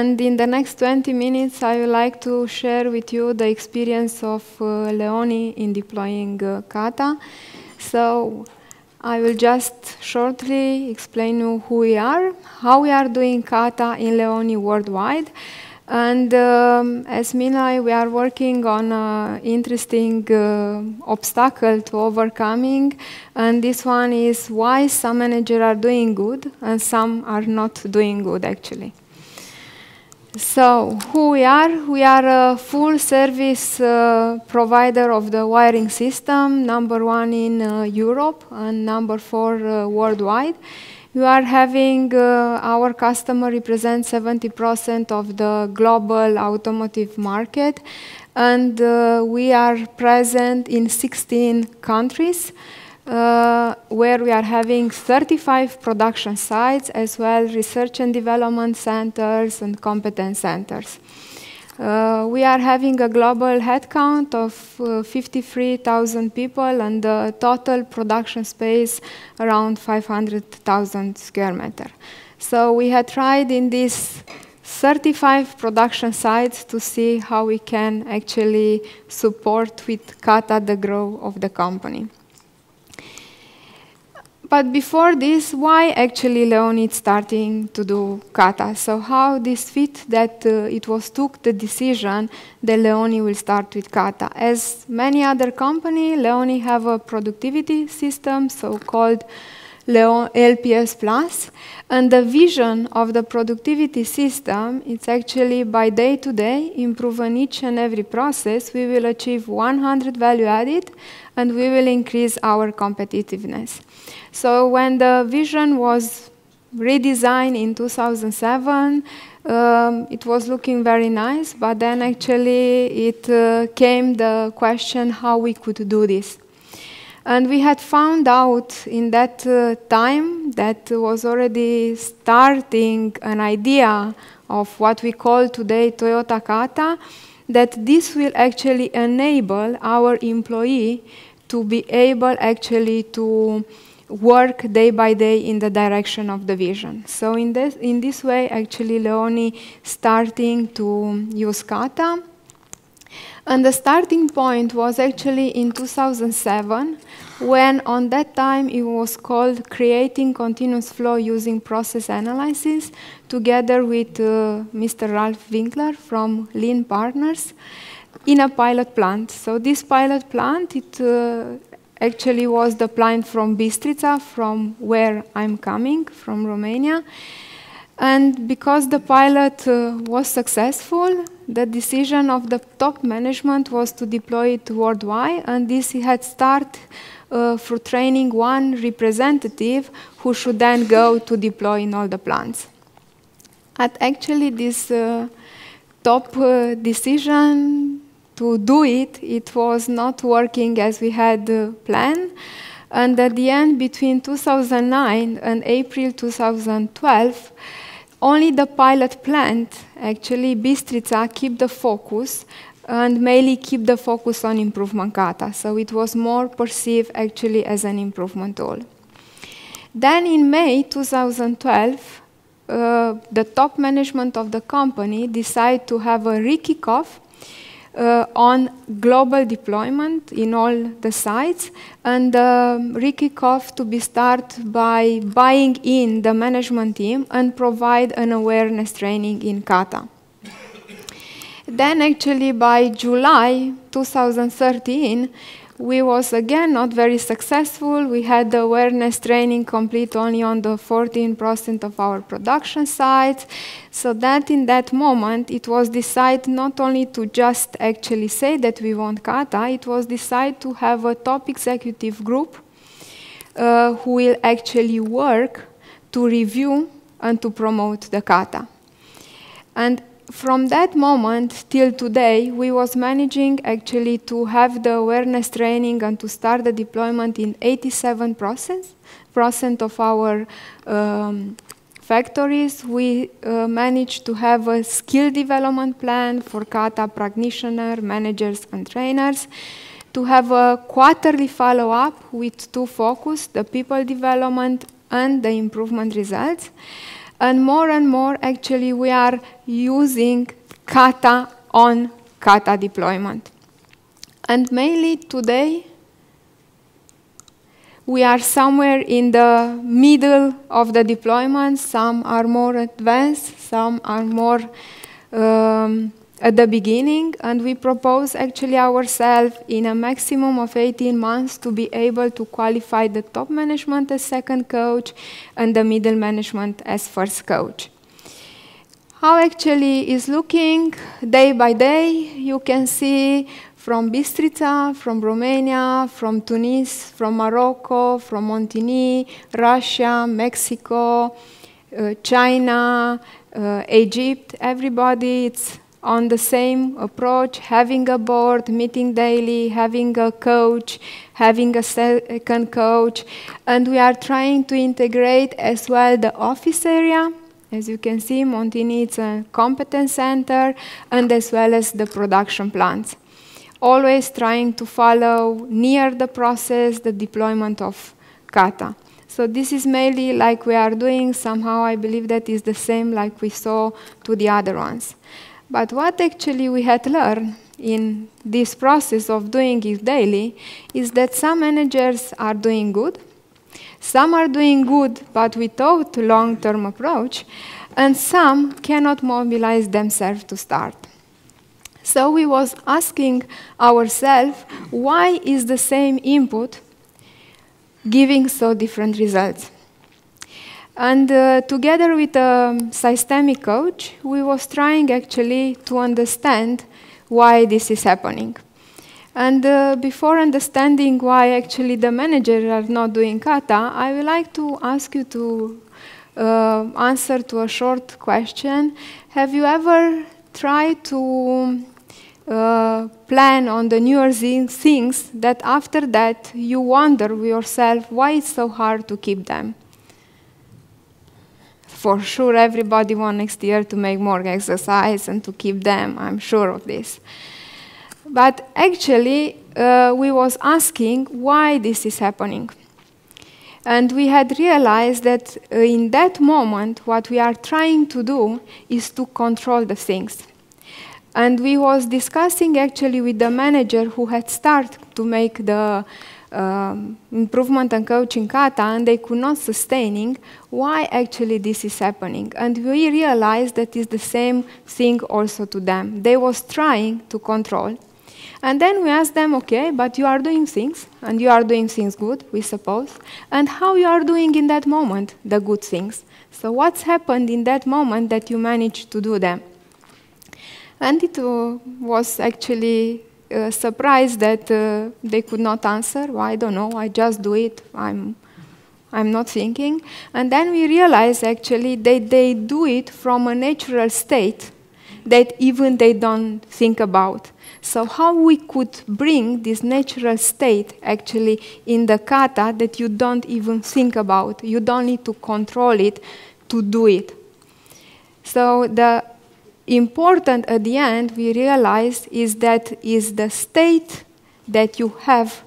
And in the next 20 minutes, I would like to share with you the experience of LEONI in deploying Kata. So I will just shortly explain you who we are, how we are doing Kata in LEONI worldwide. And as Mina, we are working on an interesting obstacle to overcoming. And this one is why some managers are doing good and some are not doing good, actually. So, who we are? We are a full-service provider of the wiring system, #1 in Europe and #4 worldwide. We are having our customer represent 70% of the global automotive market, and we are present in 16 countries. Where we are having 35 production sites, as well research and development centers and competence centers. We are having a global headcount of 53,000 people and a total production space around 500,000 square meters. So we had tried in these 35 production sites to see how we can actually support with Kata the growth of the company. But before this, why actually LEONI is starting to do Kata? So how this fit that it was took the decision that LEONI will start with Kata? As many other companies, LEONI have a productivity system, so-called LPS Plus, and the vision of the productivity system is actually by day to day, improving each and every process, we will achieve 100 value added, and we will increase our competitiveness. So when the vision was redesigned in 2007, it was looking very nice, but then actually it came the question how we could do this. And we had found out in that time that was already starting an idea of what we call today Toyota Kata, that this will actually enable our employee to be able actually to work day by day in the direction of the vision. So in this way, actually, LEONI starting to use Kata. And the starting point was actually in 2007, when on that time it was called Creating Continuous Flow Using Process Analysis, together with Mr. Ralph Winkler from Lean Partners, in a pilot plant. So this pilot plant, it actually was the plant from Bistrița, from where I'm coming, from Romania. And because the pilot was successful, the decision of the top management was to deploy it worldwide, and this had started through training one representative who should then go to deploy in all the plants. And actually this top decision to do it, it was not working as we had planned. And at the end, between 2009 and April 2012, only the pilot plant, actually Bistrița, keep the focus and mainly keep the focus on improvement Kata. So it was more perceived actually as an improvement tool. Then in May 2012, the top management of the company decided to have a re-kickoff on global deployment in all the sites, and re-kickoff to be started by buying in the management team and provide an awareness training in Kata. Then actually by July 2013, we was again not very successful. We had the awareness training complete only on the 14% of our production sites. So that in that moment, it was decided not only to just actually say that we want Kata, it was decided to have a top executive group who will actually work to review and to promote the Kata. And from that moment till today, we was managing actually to have the awareness training and to start the deployment in 87% of our factories. We managed to have a skill development plan for Kata practitioners, managers, and trainers, to have a quarterly follow-up with two focus, the people development and the improvement results. And more, actually, we are using Kata on Kata deployment. And mainly today, we are somewhere in the middle of the deployment. Some are more advanced, some are more at the beginning, and we propose actually ourselves in a maximum of 18 months to be able to qualify the top management as second coach and the middle management as first coach. How actually is looking day by day, you can see from Bistrița, from Romania, from Tunis, from Morocco, from Montenegro, Russia, Mexico, China, Egypt, everybody, it's on the same approach, having a board, meeting daily, having a coach, having a second coach, and we are trying to integrate as well the office area. As you can see, Montenegro is a competence center, and as well as the production plants. Always trying to follow near the process, the deployment of Kata. So this is mainly like we are doing, somehow I believe that is the same like we saw to the other ones. But what actually we had learned in this process of doing it daily is that some managers are doing good, some are doing good but without long-term approach, and some cannot mobilize themselves to start. So we was asking ourselves, why is the same input giving so different results? And together with a systemic coach, we was trying actually to understand why this is happening. And before understanding why actually the managers are not doing Kata, I would like to ask you to answer to a short question. Have you ever tried to plan on the newer things that after that you wonder yourself why it's so hard to keep them? For sure, everybody wants next year to make more exercise and to keep them, I'm sure of this. But actually, we was asking why this is happening. And we had realized that in that moment, what we are trying to do is to control the things. And we was discussing actually with the manager who had started to make the improvement and coaching Kata, and they could not sustaining why actually this is happening. And we realized that it's the same thing also to them. They was trying to control. And then we asked them, okay, but you are doing things, and you are doing things good, we suppose, and how you are doing in that moment, the good things. So what's happened in that moment that you managed to do them? And it was actually surprised that they could not answer. Well, I don't know, I just do it, I'm not thinking. And then we realized actually that they do it from a natural state that even they don't think about. So how we could bring this natural state actually in the Kata that you don't even think about, you don't need to control it to do it. So the important at the end we realized is that is the state that you have,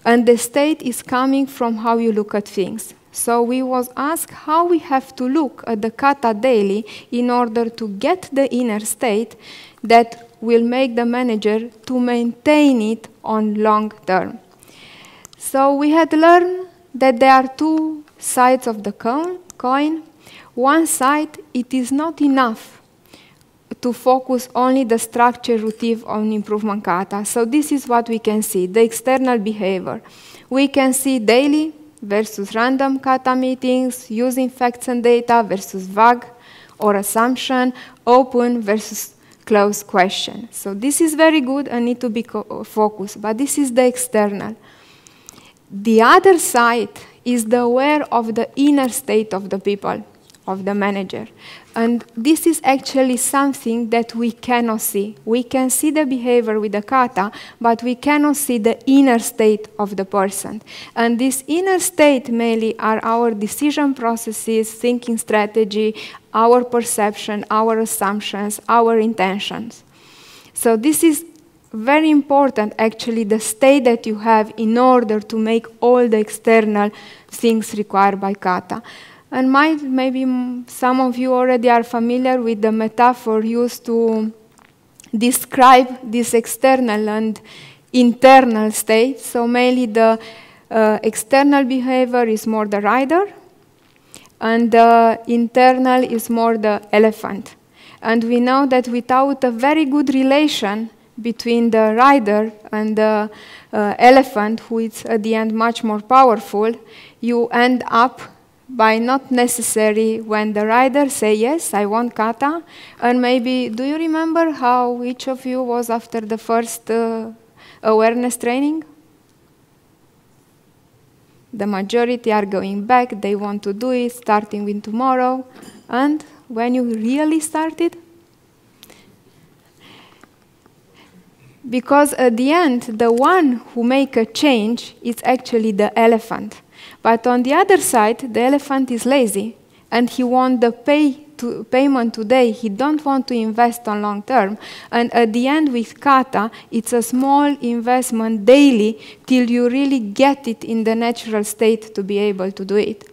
and the state is coming from how you look at things. So we was asked how we have to look at the Kata daily in order to get the inner state that will make the manager to maintain it on long term. So we had learned that there are two sides of the coin. One side, it is not enough to focus only the structure routine on improvement Kata. So this is what we can see, the external behavior. We can see daily versus random Kata meetings, using facts and data versus vague or assumption, open versus closed question. So this is very good and need to be focused, but this is the external. The other side is the aware of the inner state of the people, of the manager. And this is actually something that we cannot see. We can see the behavior with the Kata, but we cannot see the inner state of the person. And this inner state mainly are our decision processes, thinking strategy, our perception, our assumptions, our intentions. So this is very important, actually, the state that you have in order to make all the external things required by Kata. And maybe some of you already are familiar with the metaphor used to describe this external and internal state. So mainly the external behavior is more the rider, and the internal is more the elephant. And we know that without a very good relation between the rider and the elephant, who is at the end much more powerful, you end up by not necessary when the rider say, yes, I want kata. And maybe, do you remember how each of you was after the first awareness training? The majority are going back, they want to do it, starting with tomorrow. And when you really started? Because at the end, the one who make a change is actually the elephant. But on the other side, the elephant is lazy, and he wants the payment today. He don't want to invest on long term. And at the end with kata, it's a small investment daily till you really get it in the natural state to be able to do it.